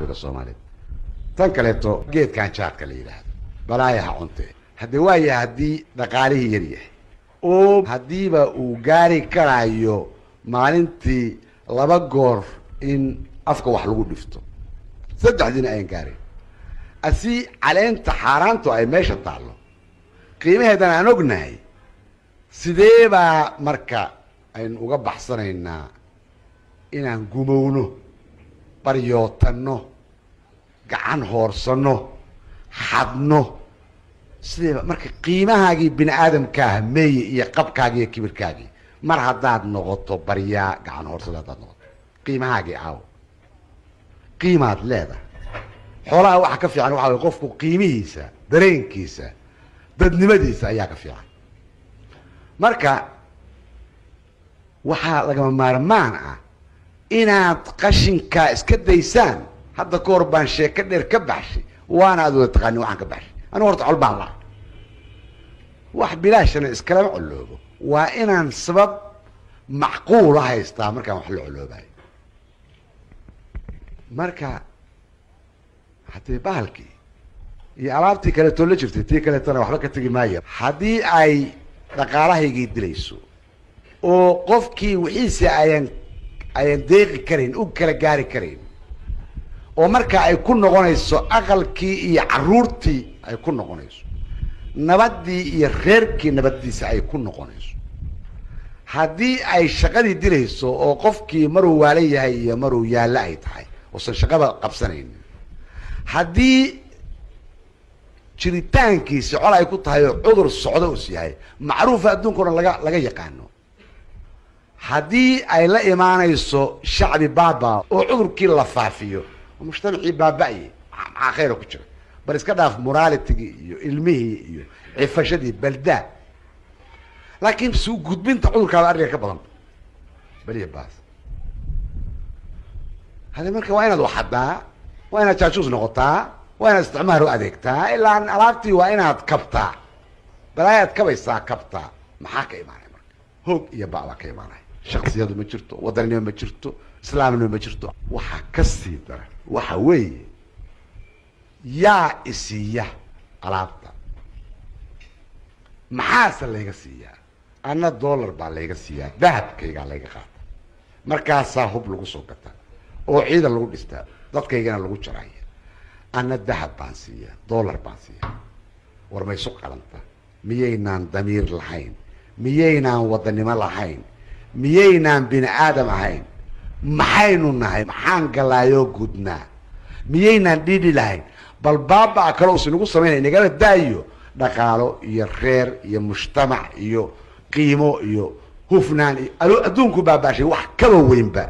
الصومالي تنكلتو جيد كان شاط كليله بلايها عنته هدي وايا هدي دقاليه يريح او هدي با وغاري كرايو maalintii laba goor in afka wax lagu dhifto saddexdiina ay gaareen asi caleenta xaaraantu ay meesha taalo qiimaheedan aan ognahay sidee baa marka aynu uga baxsanaynaa inaan gumowno baryootanno gacan hoorsano xadno sidee marka qiimahaagii bini aadamka meey iyo qabkaagii iyo kibirkaagii mar haddaad noqoto baryaa gacan hoorsada haddaad noqoto qiimahaagii aaw qiimaad leedahay xoolaha waxa ka fiican waxa way qofku qiimihiisa dareenkiisa dadnimadiisa ayaa ka fiican marka waxaa lagama maarmaan ah inaad qashinka iska daysaan hadda ka hor baan sheeko dheer ka baxshay waana aad wada taqaani waxaan ka baxshay anigu horta col baan lahay wax bilaashana iskalama coloobo waa inaan sabab macquul ah haystaa markaan wax la coloobayo marka haddii bahalkii iyo alaabtii kaleetoo la jirtay tii kaleetana waxba ka tegi maayo haddii ay dhaqaalahaygii dilayso oo qofkii wixiisi ayaan deeqi karayn u kala gaari karayn oo marka ay ku noqonayso aqalkii iyo carruurtii ay ku noqonayso nabadii iyo reerkii nabadiisa ay ku noqonayso haddii ay shaqadii dilayso oo qofkii maruu waalan yahay iyo maruu yaallo ay tahay oosan shaqada qabsanaynin haddii jiritaankiisi col ay ku tahay oo cudur socdo us yahay macruufa adduunkuna laga yaqaano haddii ay la imaanayso shacbi baaba oo cudurkii la faafiyo oo mujtamacii baaba'ye maxaa khayra ku jira bal iska dhaaf moralitigii iyo ilmihii iyo cifashadii baldaa laakiin suu gudbinta cudurkaada arriga ka badan beliya baas hada marka waa inaad waxadaa waa inaad jaajuus noqotaa waa inaad isticmaar u adeegtaa ilaa alaabtii waa inaad kabtaa balaayaad kabaysaa kabtaa maxaa ka imaanaya marka hoog iyo ba'baa ka imaanaya shaksiyadu ma jirto wadannimo ma jirto islaamnimo ma jirto waxaa ka sii dara waxa weeye yaa isiiya alaabta maxaase layga siiyaa anna dollar baa layga siiyaa dahabkaygaa layga qaata markaasaa hub lagu soo gataa oo ciidan lagu dhistaa dadkaygana lagu jaraya anna dahab baan siiyaa dollar baan siiyaa war maysu qalanta miyaynaan damiir lahayn miyaynaan wadannimo lahayn miyaynaan bini aadam ahayn maxaynu nahay maxaan galaayoo gudnaa miyaynaan dhidhi lahayn bal baabaa kale usi nagu samaynaya nagala daayo dhaqaalo iyo reer iyo mujtamac iyo qiimo iyo hufnaan iyo adduunku baabaashay wax kaba weynba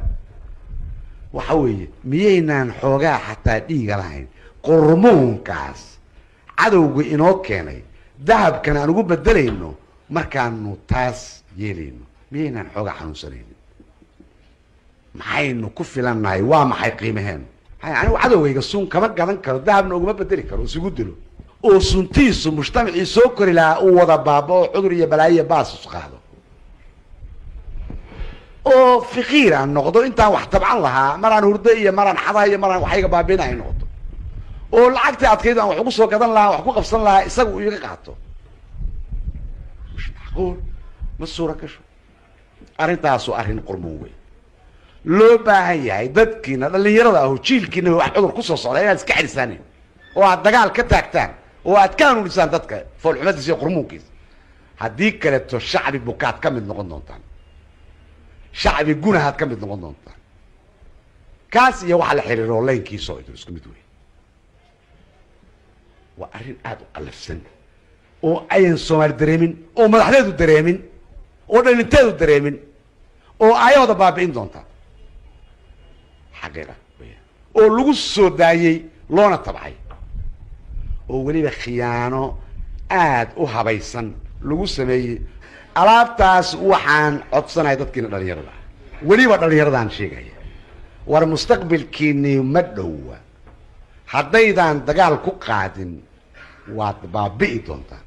waxa weeye miyaynaan xoogaa xataa dhiiga lahayn qurmuunkaas cadowga inoo keenay dahabkan aan ugu bedelayno markaanu taas yeelayno miyaynaan xoogaa xanuunsanaynin maxaynu ku filannahay waa maxay qiimaheenu anigu cadowgayga sun kama gadan karo dahabna uguma bedeli karo isugu dilo oo suntiisu mujtamacii soo kori lahaa uu wada baaba oo cudur iyo balaayo baasus qaado oo fiqiir aan noqdo intaan wax tabcan lahaa maraan hurdo iyo maraan xadaha iyo maraan waxayga baabina ay noqoto oo lacagtii adkayd aan wax ugu soo gadan lahaa wax ku qabsan lahaa isaga uu iga qaato mش macquul ma suura gasho arrintaasu arrin qurmoon wey loo baahan yahay dadkiina dhalinyarada ahu jiilkiina wax cudur ku soo socda inaad iska xirisaaneen oo aad dagaal ka taagtaan oo aad ka hanuunisaan dadka foolxumadiisa iyo qurmuunkiisa haddii kaleeto shacbi bukaad ka mid noqon doontaan shacbi gunahaad ka mid noqon doontaan kaas iyo waxa la xiriiro laynkiisa oo isku mid wey waa arrin aad u qalafsan oo ayan Soomaali dareemin oo madaxdeedu dareemin oo dhalinteedu dareemin oo ayooda baabi'in doontaa xaqiiqa oo lagu soo daayay loona tabcay oo weliba khiyaano aad u habaysan lagu sameeyey alaabtaas waxaan codsanahay dadkiina dhalinyarada weliba dhalinyaradaan sheegaya war mustaqbalkiinii ma dhowa haddaydaan dagaal ku qaadin waad baabi'i doontaa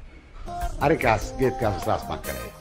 arrinkaas geedkaas saas baan kaleeya